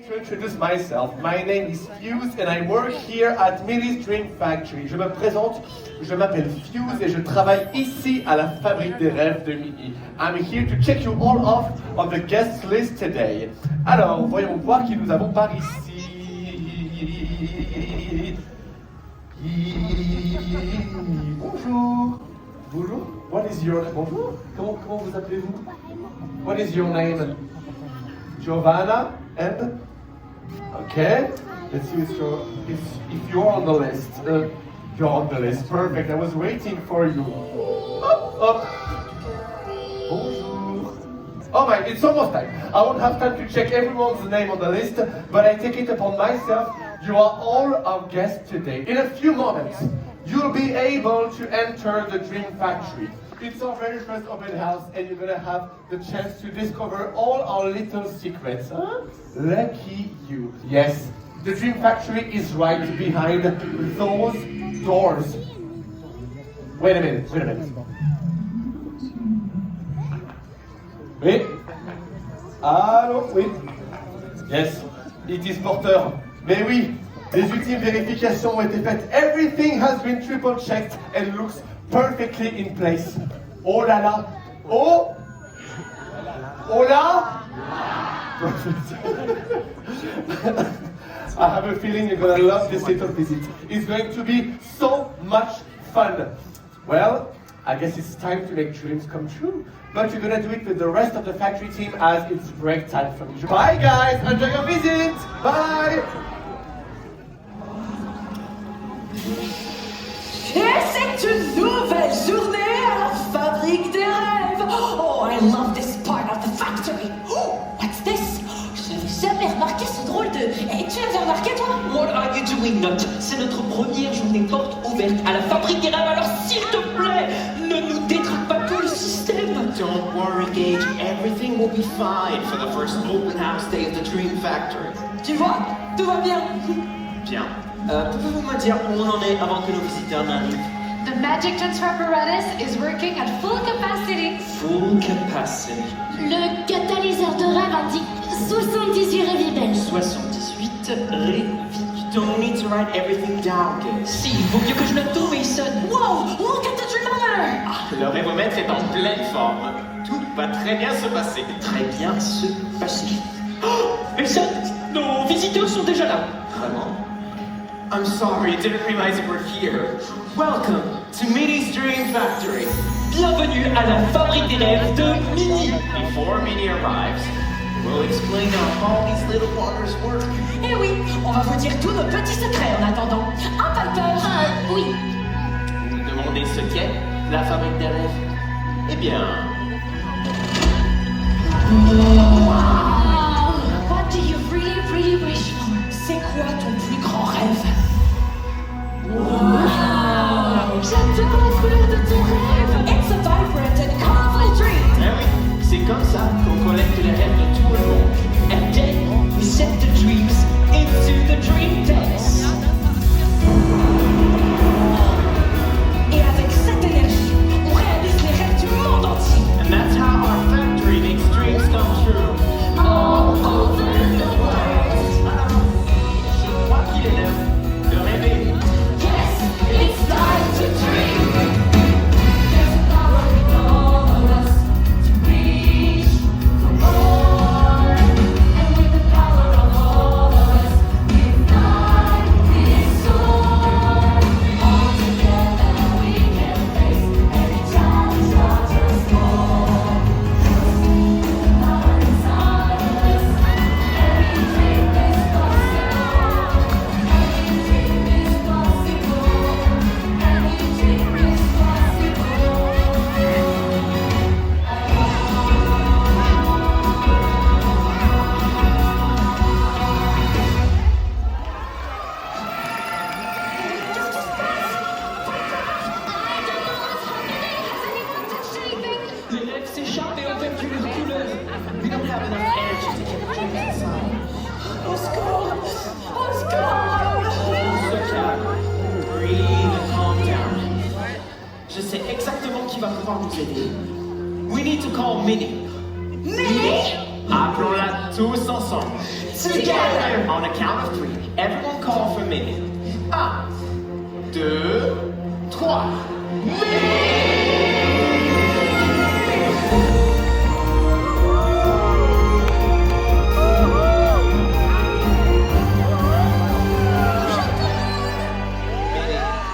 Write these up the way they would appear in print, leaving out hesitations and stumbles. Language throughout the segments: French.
To introduce myself, my name is Fuse and I work here at Minnie's Dream Factory. Je me présente, je m'appelle Fuse et je travaille ici à la Fabrique des Rêves de Minnie. I'm here to check you all off on the guest list today. Alors, voyons voir qui nous avons par ici. Bonjour. Bonjour. What is your name? Bonjour. Comment vous appelez-vous? What is your name? Giovanna and? Okay. Let's see if you're on the list. You're on the list. Perfect. I was waiting for you. Up. Bonjour. Oh my, it's almost time. I won't have time to check everyone's name on the list, but I take it upon myself. You are all our guests today. In a few moments, you'll be able to enter the Dream Factory. It's our very first open house and you're gonna have the chance to discover all our little secrets. Huh? Lucky you. Yes, the Dream Factory is right behind those doors. Wait a minute. Oui? Allô? Oui? Yes, it is porteur. Mais oui, les ultimes vérifications ont été faites. Everything has been triple checked and looks perfectly in place. Oh là là. Oh. Oh là. Perfect. I have a feeling you're gonna love this little visit. It's going to be so much fun. Well, I guess it's time to make dreams come true. But you're gonna do it with the rest of the factory team as it's break time for me. Bye guys, enjoy your visit. Bye. Et c'est une nouvelle journée à la Fabrique des Rêves. Oh, I love this part of the factory. Oh, what's this? J'avais jamais remarqué ce drôle de... Et tu l'avais remarqué toi? What are you doing, Not? C'est notre première journée porte ouverte à la Fabrique des Rêves, alors s'il te plaît, ne nous détruis pas tout le système. Don't worry, Gage. Everything will be fine for the first open house day of the Dream Factory. Tu vois, tout va bien. Bien. Pouvez-vous me dire où on en est avant que nos visiteurs n'arrivent? The magic transfer apparatus is working at full capacity. Full capacity. Le catalyseur de rêve indique 78 révibelles. 78 révis. You don't need to write everything down, Gage. Si, il vaut mieux que je le trouve, Mason. Wow, look at the dreamer. Le révomètre est en pleine forme. Tout va très bien se passer. Très bien se passer. Oh, Mason, nos visiteurs sont déjà là. Vraiment? I'm sorry, I didn't realize you were here. Welcome to Minnie's Dream Factory. Bienvenue à la Fabrique des Rêves de Minnie. Before Minnie arrives, we'll explain how all these little wonders work. Et oui, on va vous dire tous nos petits secrets en attendant. Un Piper. Oui. Vous vous demandez ce qu'est la Fabrique des Rêves? Eh bien... Wow. What do you really wish for? C'est quoi ton plus grand rêve? Wow. J'adore la couleur de ton rêve. It's a vibrant and colorful dream. Eh oui, c'est comme ça qu'on collecte les rêves de tout le monde. And then we set the dreams into the dream decks. Et avec cette énergie, on réalise les rêves du monde entier. And that's how our factory makes dreams come true. All over the world. Je crois qu'il est l'heure de rêver. Yes, it's time to dream. There's a power in all of us to reach for more. And with the power of all of us, we ignite this soar. All together we can face any challenge or transform. The power inside of us, any dream is possible. Any dream is possible. Any dream is Les rêves s'échappent et ont perdu leur couleur. We don't have enough energy to keep the dreams inside. Au secours! Au secours! Se calme. Breathe and calm down. Je sais exactement qui va pouvoir nous aider. We need to call Minnie. Minnie? Appelons-la tous ensemble. Together. On a count of 3, everyone call for Minnie. 1, 2, 3.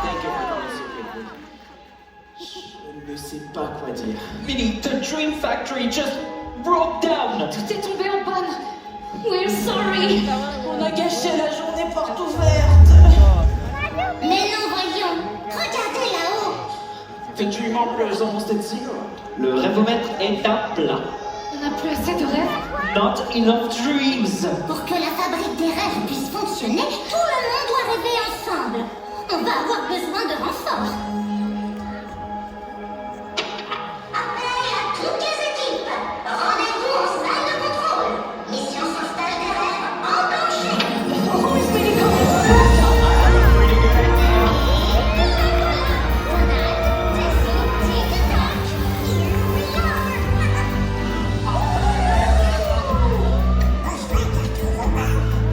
Thank you for coming so quickly. Je ne sais pas quoi dire. Minnie, the Dream Factory just broke down. Tout est tombé en panne. We're sorry. On a gâché la journée porte ouverte. Mais non, voyons. Regardez là-haut. The dream opera is almost at 0. Le rêvomètre est à plat. On n'a plus assez de rêves. Not enough dreams. Pour que la fabrique des rêves puisse fonctionner, tout le monde doit rêver ensemble. On va avoir besoin de renforts. Appel à toutes les équipes. Rendez-vous en salle de contrôle. Mission s'installe des rêves enclenchée. Oh, is Minnie coming?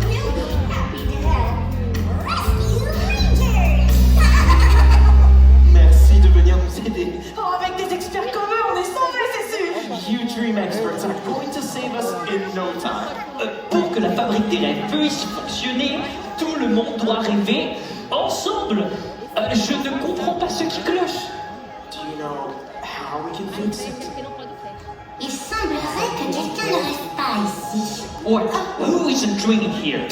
Pretty good idea. Merci de venir nous aider. Oh, avec des experts comme eux, on est sauvés, c'est sûr. You dream experts are going to save us in no time. Pour que la fabrique des rêves puisse fonctionner, tout le monde doit rêver ensemble. Je ne comprends pas ce qui cloche. Do you know how we can fix it? Il semblerait que quelqu'un ne rêve pas ici. Or who isn't dreaming here?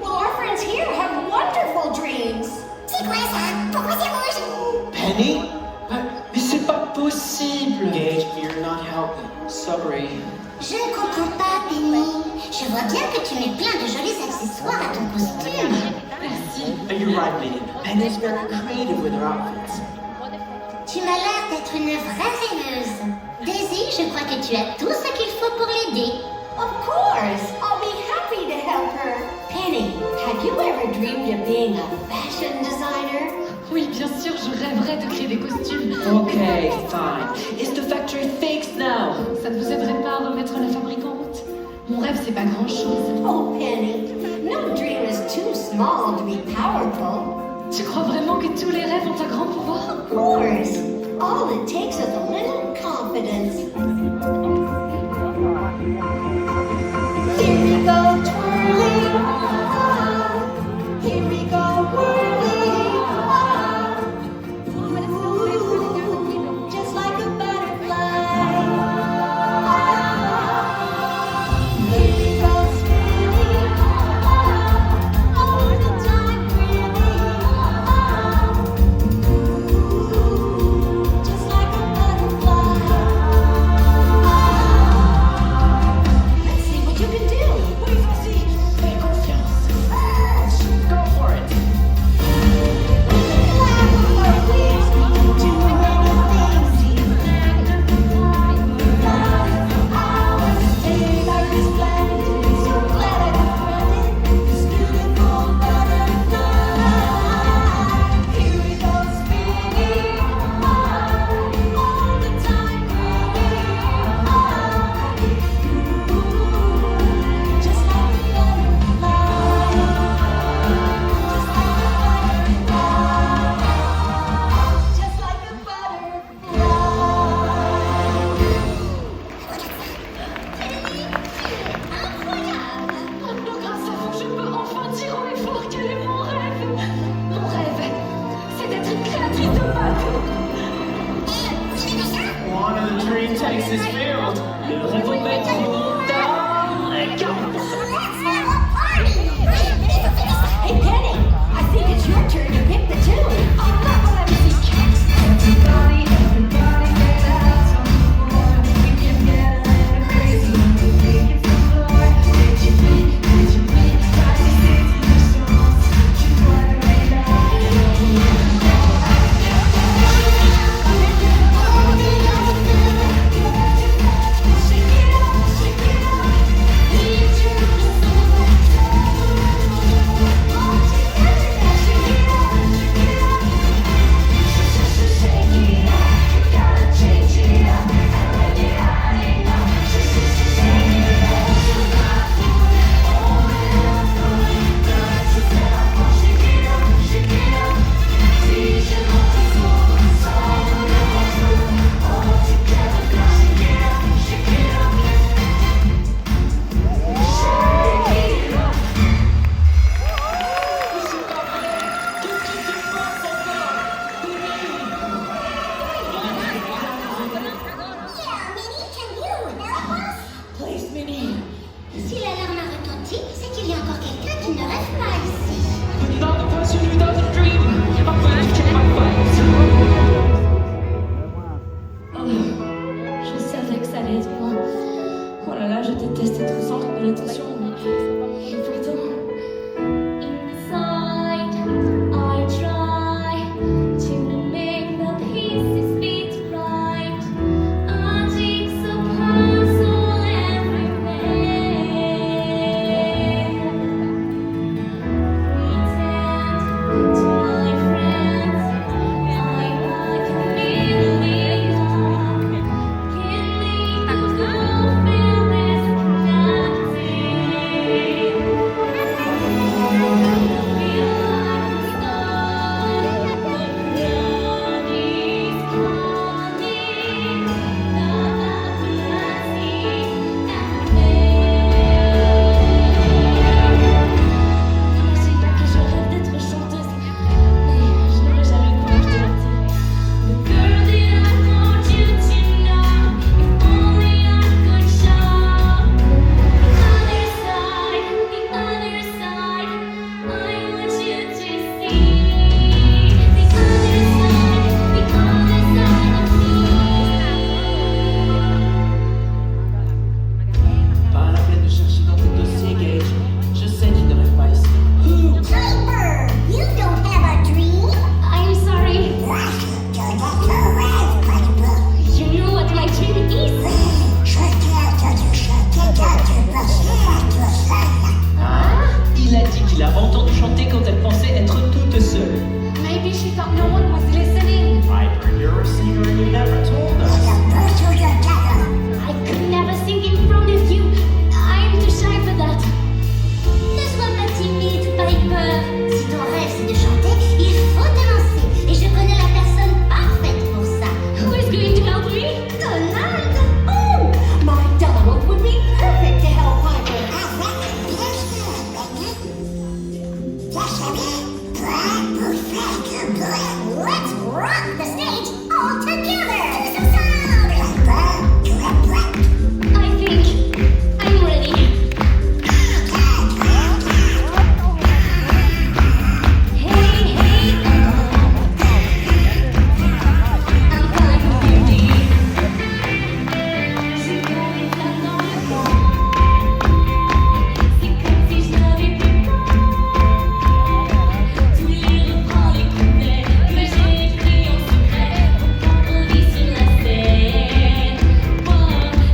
Well, our friends here have wonderful dreams. C'est quoi ça? Pourquoi c'est rouge? Penny? Mais c'est pas possible. Gage, you're not helping. Sorry. Je ne comprends pas, Penny. Je vois bien que tu mets plein de jolis accessoires à ton costume. Merci. You're right, Minnie. Penny's very creative with her outfits. Tu m'as l'air d'être une vraie rêveuse. Daisy, je crois que tu as tout ce qu'il faut pour l'aider. Of course, I'll be happy to help her. Penny, have you ever dreamed of being a fashion designer? Oui, bien sûr, je rêverais de créer des costumes. Okay, fine. Is the factory fixed now? Ça ne vous aiderait pas à remettre la fabrique en route? Mon rêve, c'est pas grand-chose. Oh, Penny, no dream is too small to be powerful. Tu crois vraiment que tous les rêves ont un grand pouvoir? Of course, all it takes is a little confidence. Here we go twirling, here we go whirling, ooh, just like a butterfly. Here we go spinning, all the time really, just like a butterfly. tu ne rêves pas ici. Another person who doesn't dream. I'm going to check my files. Oh, je savais que ça allait être moi. Oh là là, je déteste être au centre de l'attention. Et pourtant... Inside, I try to make the pieces fit right. A jigsaw puzzle everywhere. Pretend to my friends, I'm like a million. Can make the world feel this nothing. N'imagine pas que je rêve d'être chanteuse, mais je n'aurais jamais le courage de le dire. Girl, did I want you to know? If only I could show the other side, I want you to see the other side of me. Pas la peine de chercher dans tes dossiers, Gage. Je sais qu'il ne rêve pas ici. Dreamer, you don't have a dream. I'm sorry, Tu ne rêves pas du tout. you know what my dream is. Je t'ai entendu chanter quand tu pensais être seule. Il a dit qu'il a entendu chanter quand elle pensait être toute seule. Maybe she thought no one was listening. Piper, you're a singer and you never told us. The birds of your talent. I could never sing in front of you. I'm too shy for that. Ne sois pas timide, Piper. Si ton rêve c'est de chanter, il faut te lancer. Et je connais la personne parfaite pour ça. Who is going to help me? Donald! Oh, my Donald would be perfect to help Piper. Bien sûr, Bien savez, prêt pour faire du bruit. Let's rock the stage all together. Tous ensemble. Piper, tu es prête? I think I'm ready. Hey, hey, I'm fine with you. J'ai comme des flammes dans le corps. C'est comme si je n'avais plus peur. Tous les refrains, les couplets que j'ai écrits en secret pour t'envoyer sur la scène. Whoa,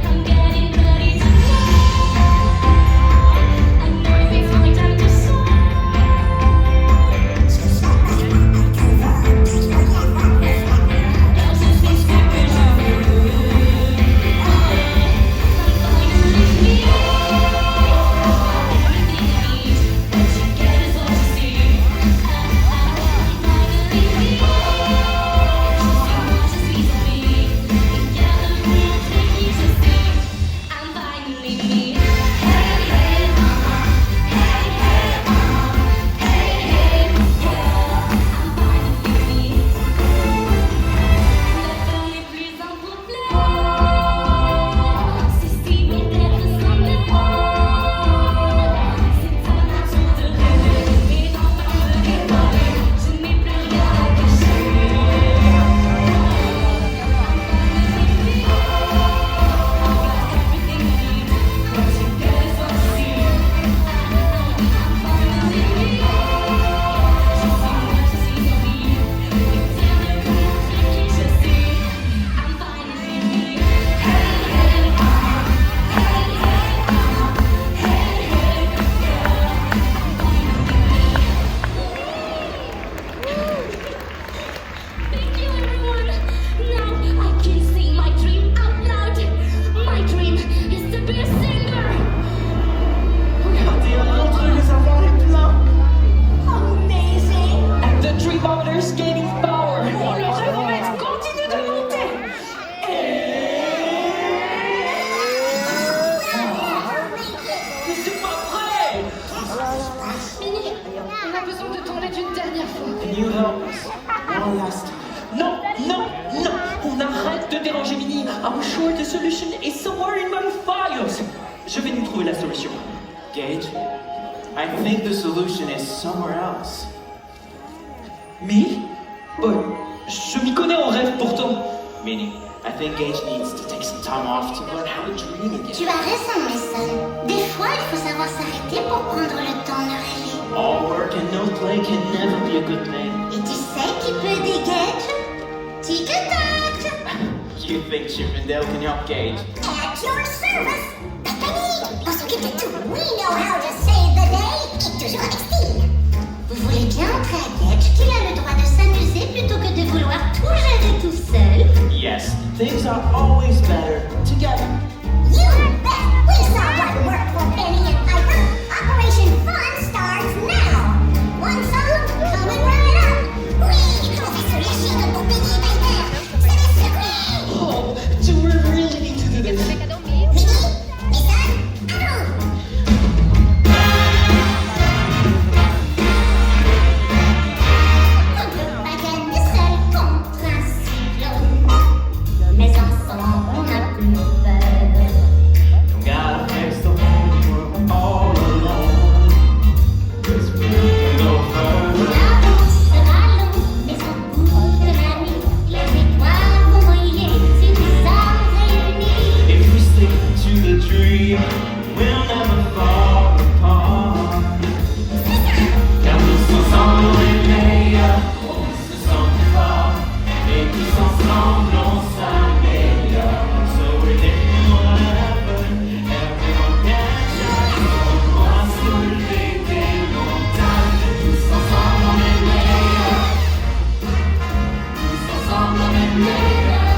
I'm getting ready to fly. I know it's my time to shine. Alors je sais ce que je veux. I'm finally free. What you get is what you see. I'm finally free. Just as easy as me. Together we'll take it to see. I'm finally me. Hey, hey, hey, hey, hey, yeah. I'm finally me. La peur n'est plus un problème. C'est si bon d'être sans mémoire. C'est à mon tour de rêver et d'en pas me dévoiler. Je n'ai plus rien à cacher. Everything you need, what you get is what you see. I'm finally me. Je sais what you see en me. Together we'll take it to see. I'm finally me. Hey, hey, hey, hey, hey, yeah. Thank you, everyone. Now I can sing my dream out loud. My dream is to be a singer. Regardez, un autre les enfants les pleins. Amazing. And the Dreamometer's gaining power. Oh, le révomètre continue de monter. Mais c'est pas vrai! Minnie, on a besoin de tourner d'une dernière fois. Can you help us? One last time. Non, non, non! On arrête de déranger Minnie. I'm sure the solution is somewhere in my files. Je vais nous trouver la solution. Gage, I think the solution is somewhere else. Me? Je m'y connais en rêve pourtant. Meaning, I think Gage needs to take some time off to learn how to dream again. Tu as raison, Mason. Des fois, il faut savoir s'arrêter pour prendre le temps de rêver. All work and no play can never be a good thing. Et tu sais qui peut aider Gage? Tic Tac! You think Chippendale can help Gage? At your service! Bethany, on s'occupe de tout. We know how to save the day. Et toujours avec style. Vous voulez bien montrer à Gage qu'il a le droit de s'amuser plutôt que de vouloir tout gérer tout seul? Yes, things are always better together. You bet! We saw what worked for Penny and Piper. Operation Fun starts now. One song coming right up. Oui, on va se lâcher comme pour Penny et Piper. C'est le secret! Oh, do we really need to do this? Minnie, Mason, à vous! On peut pas gagner seul contre un cyclone. Mais ensemble, on a plus peur. Don't gotta face the whole world all alone. 'Cause we can go further. La route sera longue, mais au bout de la nuit, les étoiles vont briller si nous sommes réunis. If we stick to the dream, we'll never fall apart. Car tous ensemble on est meilleurs, on se sent fort. Et tous ensemble on s'améliore. So we're taking whatever, everyone can share. On va se lever des montagnes. Tous ensemble on est meilleurs. Tous ensemble on est meilleurs.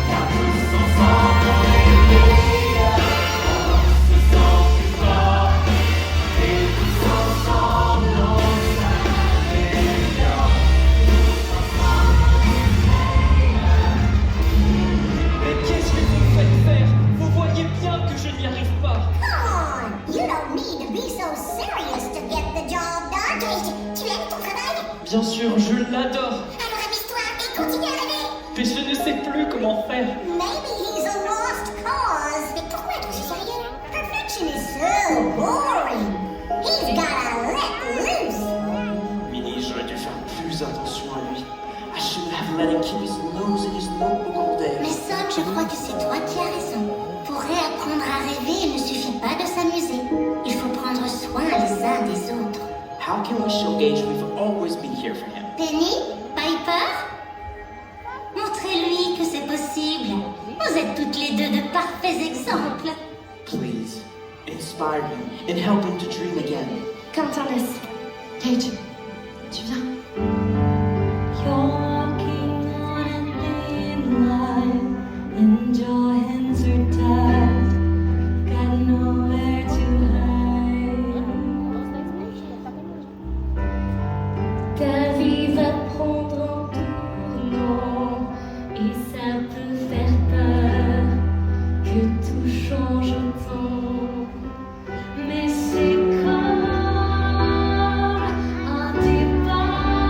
Car tous ensemble on est meilleurs. On se sent plus fort. Et tous ensemble on s'améliore. Mais qu'est-ce que vous me faites faire? Vous voyez bien que je n'y arrive pas. Come on, you don't need to be so serious to get the job done. Gage, tu aimes ton travail? Bien sûr, je l'adore. Alors amuse-toi et continue à rêver. Mais je ne sais plus comment faire. Maybe he's a lost cause. Mais pourquoi être aussi sérieux? Perfection is so boring. He's gotta let loose. Minnie, j'aurais dû faire plus attention à lui. I should have let him keep his nose in his notebook all day. Mais Sam, je crois que c'est toi qui as raison. Pour réapprendre à rêver, il ne suffit pas de s'amuser. Il faut prendre soin les uns des autres. How can we show Gage we've always been here for him? Penny? Piper? Montrez-lui que c'est possible. Vous êtes toutes les deux de parfaits exemples. Please, inspire him and help him to dream again. Come, Thomas. Gage, tu viens? You're walking on a thin line, and your hands are tied, got nowhere to hide. Ta vie va prendre un tournant, et ça peut faire peur que tout change autant. Mais c'est comme un départ.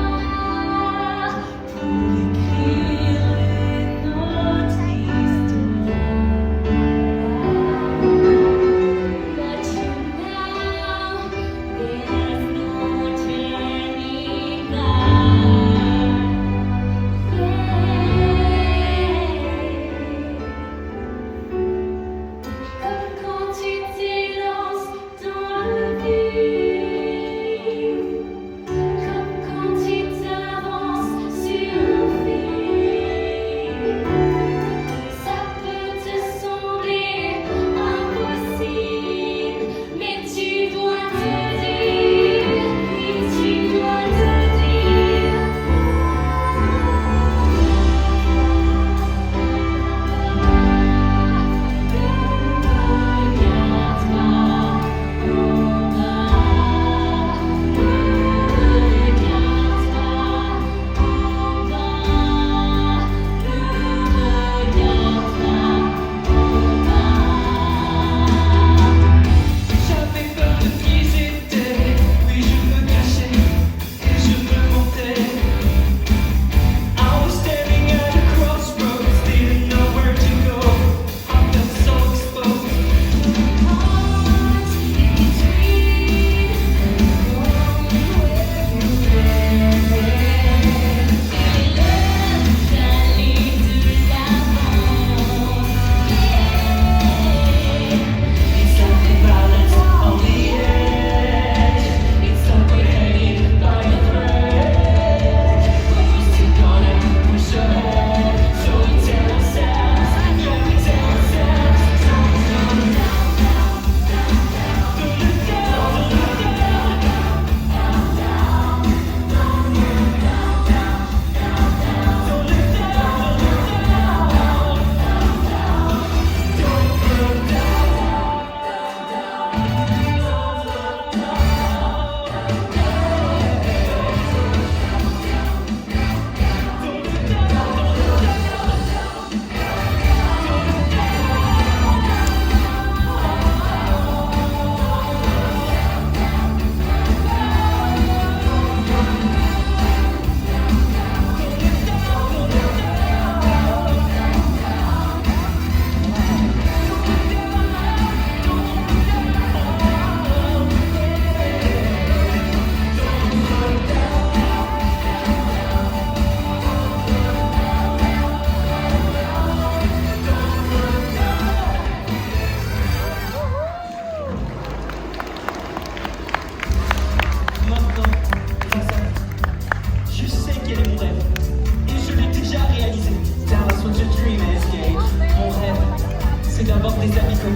to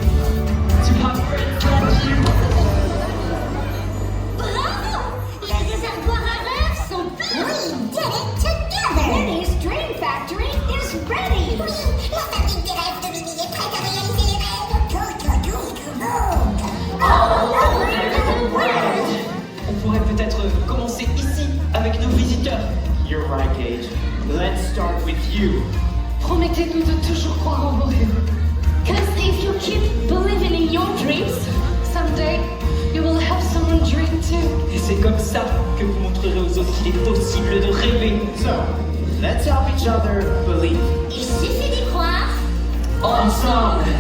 have friends like you. Bravo! Les réservoirs à rêves sont pleins! We did it together! Minnie's Dream Factory is ready! Oui, la fabrique des rêves de Minnie est prête à réaliser les rêves! All over the world! On pourrait peut-être commencer ici avec nos visiteurs. You're right, Gage. Let's start with you. Promettez-nous de toujours croire en vos rêves. Cause if you keep believing in your dreams, someday you will have someone dream too. Et c'est comme ça que vous montrerez aux autres qu'il est possible de rêver. So, let's help each other believe. Il suffit d'y croire! Ensemble.